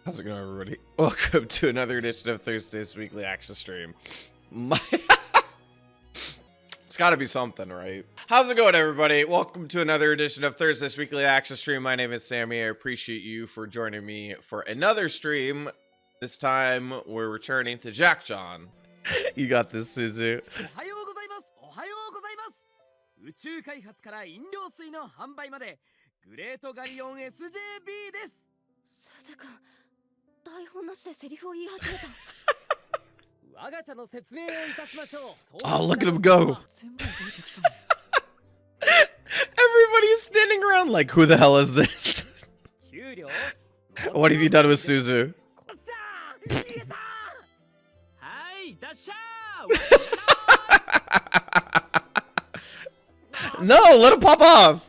How's it going, everybody? Welcome to another edition of Thursday's weekly Aksys stream. It's got to be something, right? How's it going, everybody? Welcome to another edition of Thursday's weekly Aksys stream. My name is Sammy. I appreciate you for joining me for another stream. This time, we're returning to Jack Jeanne. You got this, Suzu. Oh, look at him go. Everybody's standing around like, who the hell is this? What have you done with Suzu? No, let him pop off.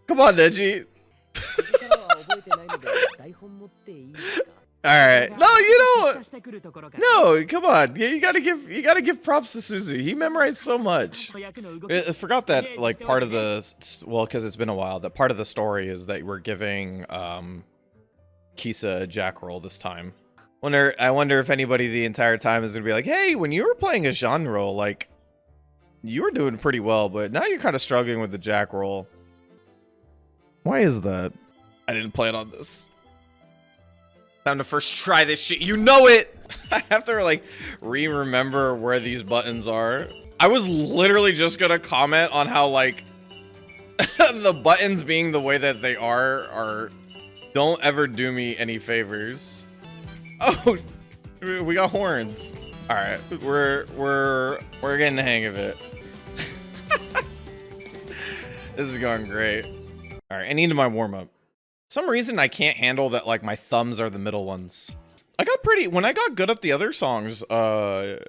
Come on, Neji. All right. No, you know. No, come on. You gotta give props to Suzu. He memorized so much. I forgot that like part of the because it's been a while. That part of the story is that we're giving Kisa a Jack roll this time. I wonder if anybody the entire time is gonna be like, hey, when you were playing a Jeanne roll, like you were doing pretty well, but now you're kind of struggling with the Jack roll. Why is that? I didn't plan on this. Time to first try this shit. You know it! I have to like remember where these buttons are. I was literally just gonna comment on how like the buttons being the way that they are don't ever do me any favors. Oh, we got horns. All right, we're getting the hang of it. This is going great. All right, I need my warm up. Some reason I can't handle that like my thumbs are the middle ones. When I got good at the other songs, I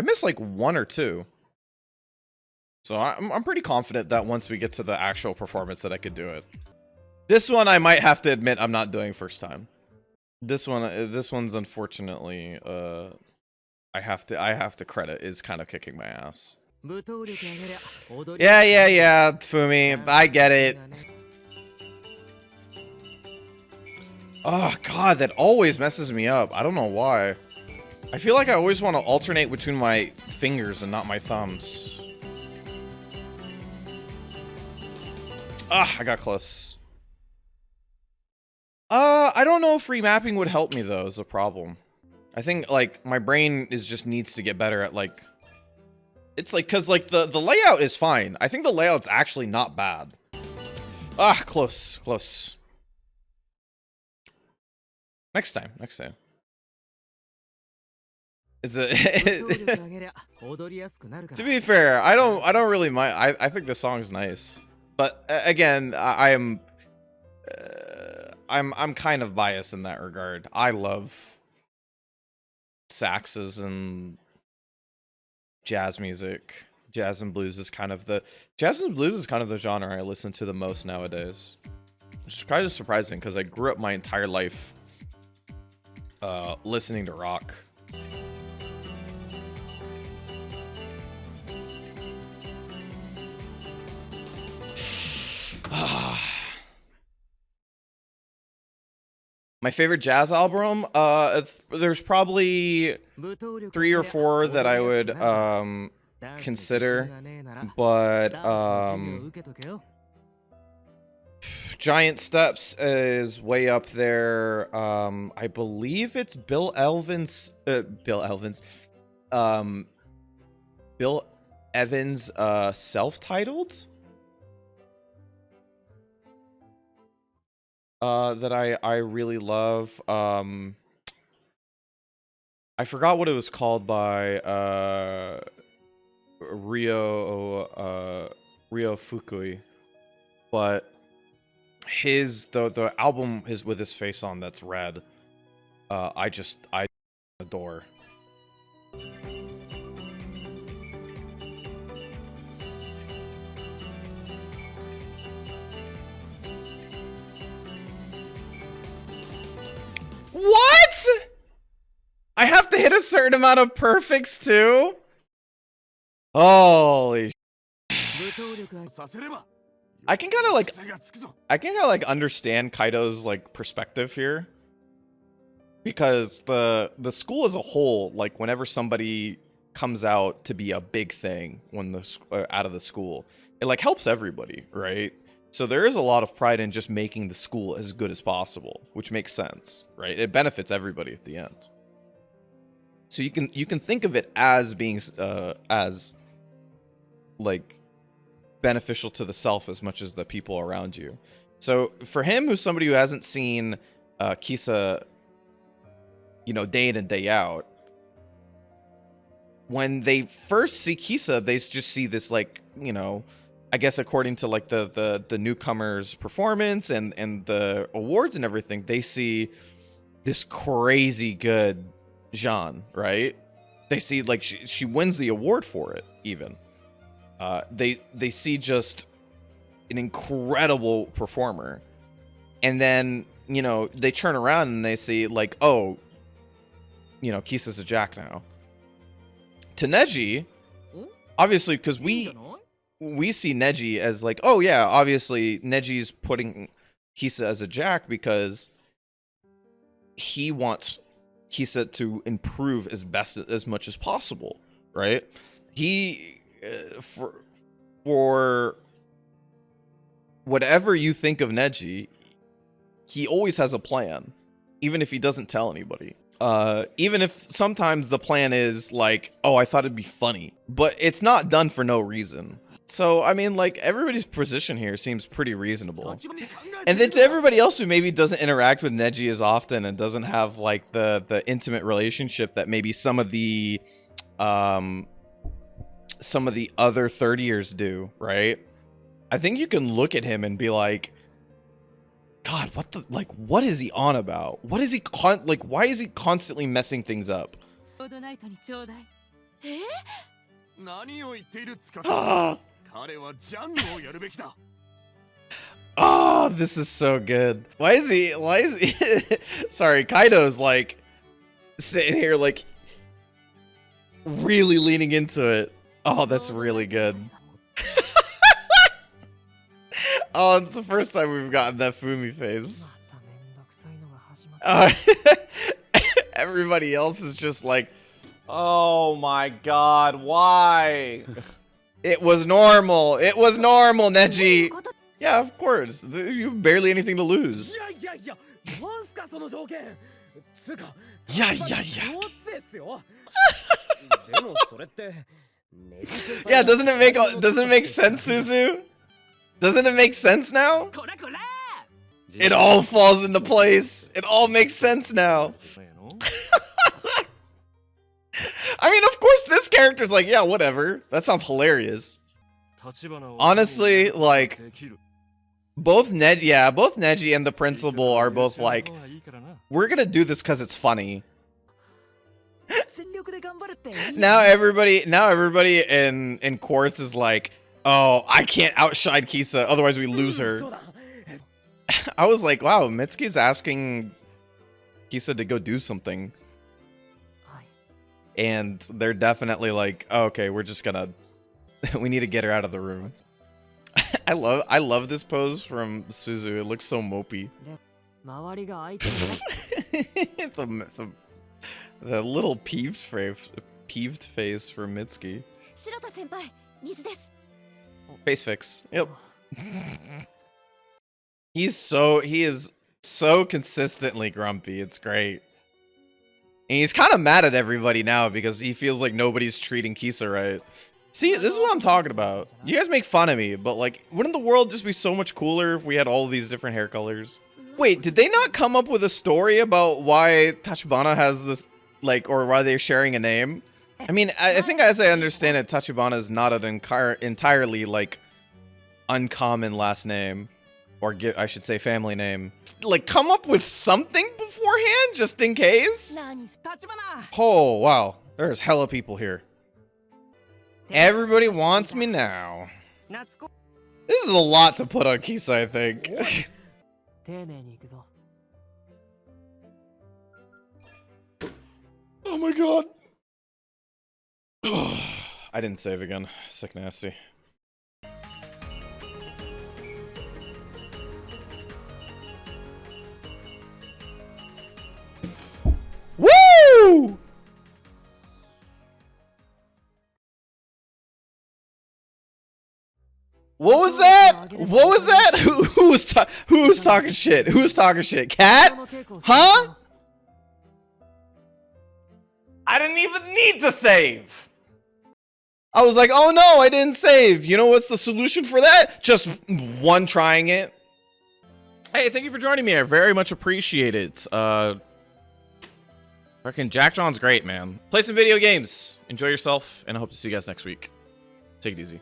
missed like one or two. So I'm pretty confident that once we get to the actual performance that I could do it. This one I might have to admit I'm not doing first time. This one's unfortunately I have to credit is kind of kicking my ass. Yeah, Fumi, I get it. Oh god, that always messes me up. I don't know why. I feel like I always want to alternate between my fingers and not my thumbs. Ah, I got close. I don't know if remapping would help me though, is a problem. I think like my brain just needs to get better at like it's like cuz like the layout is fine. I think the layout's actually not bad. Ah, close. Next time. It's a to be fair, I don't really mind. I think the song's nice. But again, I'm kind of biased in that regard. I love saxes and jazz music. Jazz and blues is kind of the genre I listen to the most nowadays. Which is kind of surprising because I grew up my entire life listening to rock. My favorite jazz album, there's probably 3 or 4 that I would consider, but Giant Steps is way up there. I believe it's Bill Evans, self-titled. That I really love. I forgot what it was called by Ryo Fukui, but the album is with his face on that's red. I adore. What? I have to hit a certain amount of perfects too? Holy I can kind of like understand Kaido's like perspective here, because the school as a whole, like whenever somebody comes out to be a big thing when out of the school, it like helps everybody, right? So there is a lot of pride in just making the school as good as possible, which makes sense, right? It benefits everybody at the end. So you can think of it as being as like beneficial to the self as much as the people around you. So for him, who's somebody who hasn't seen Kisa, you know, day in and day out, when they first see Kisa, they just see this, like, you know, I guess according to like the newcomer's performance and the awards and everything, they see this crazy good Jeanne, right? They see like she wins the award for it even. They see just an incredible performer, and then, you know, they turn around and they see like, oh, you know, Kisa's a Jack now. To Neji, obviously, because we see Neji as like, oh yeah, obviously Neji's putting Kisa as a Jack because he wants Kisa to improve as much as possible, right? He for whatever you think of Neji, he always has a plan, even if he doesn't tell anybody. Even if sometimes the plan is like, oh, I thought it'd be funny, but it's not done for no reason. So, I mean, like, everybody's position here seems pretty reasonable. And then to everybody else who maybe doesn't interact with Neji as often and doesn't have, like, the intimate relationship that maybe some of the other 30ers do, right? I think you can look at him and be like, God, what is he on about? What is he why is he constantly messing things up? Oh, this is so good. Why is he sorry, Kaido's like sitting here like really leaning into it. Oh, that's really good. Oh, it's the first time we've gotten that Fumi face. Everybody else is just like, oh my God, why? It was normal. It was normal, Neji. Yeah, of course. You have barely anything to lose. Yeah. Yeah, doesn't it make sense, Suzu? Doesn't it make sense now? It all falls into place. It all makes sense now. I mean, of course, this character's like, yeah, whatever. That sounds hilarious. Honestly, like, both Neji and the principal are both like, we're gonna do this because it's funny. Now everybody in Quartz is like, oh, I can't outshine Kisa, otherwise we lose her. I was like, wow, Mitsuki's asking Kisa to go do something. And they're definitely like, oh, okay, we're just gonna we need to get her out of the room. I love this pose from Suzu. It looks so mopey. The little peeved face from Mitsuki. Face fix. Yep. He is so consistently grumpy. It's great. And he's kind of mad at everybody now because he feels like nobody's treating Kisa right. See, this is what I'm talking about. You guys make fun of me, but like, wouldn't the world just be so much cooler if we had all these different hair colors? Wait, did they not come up with a story about why Tachibana has this, like, or why they're sharing a name? I mean, I think as I understand it, Tachibana is not an entirely, like, uncommon last name. Or I should say family name. Like, come up with something beforehand, just in case? Oh, wow. There's hella people here. Everybody wants me now. This is a lot to put on Kisa, I think. Oh my God. I didn't save again. Sick nasty. What was that? What was that? Who was talking shit? Who was talking shit? Cat? Huh? I didn't even need to save. I was like, oh no, I didn't save. You know what's the solution for that? Just one trying it. Hey, thank you for joining me. I very much appreciate it. Fucking Jack Jeanne's great, man. Play some video games. Enjoy yourself, and I hope to see you guys next week. Take it easy.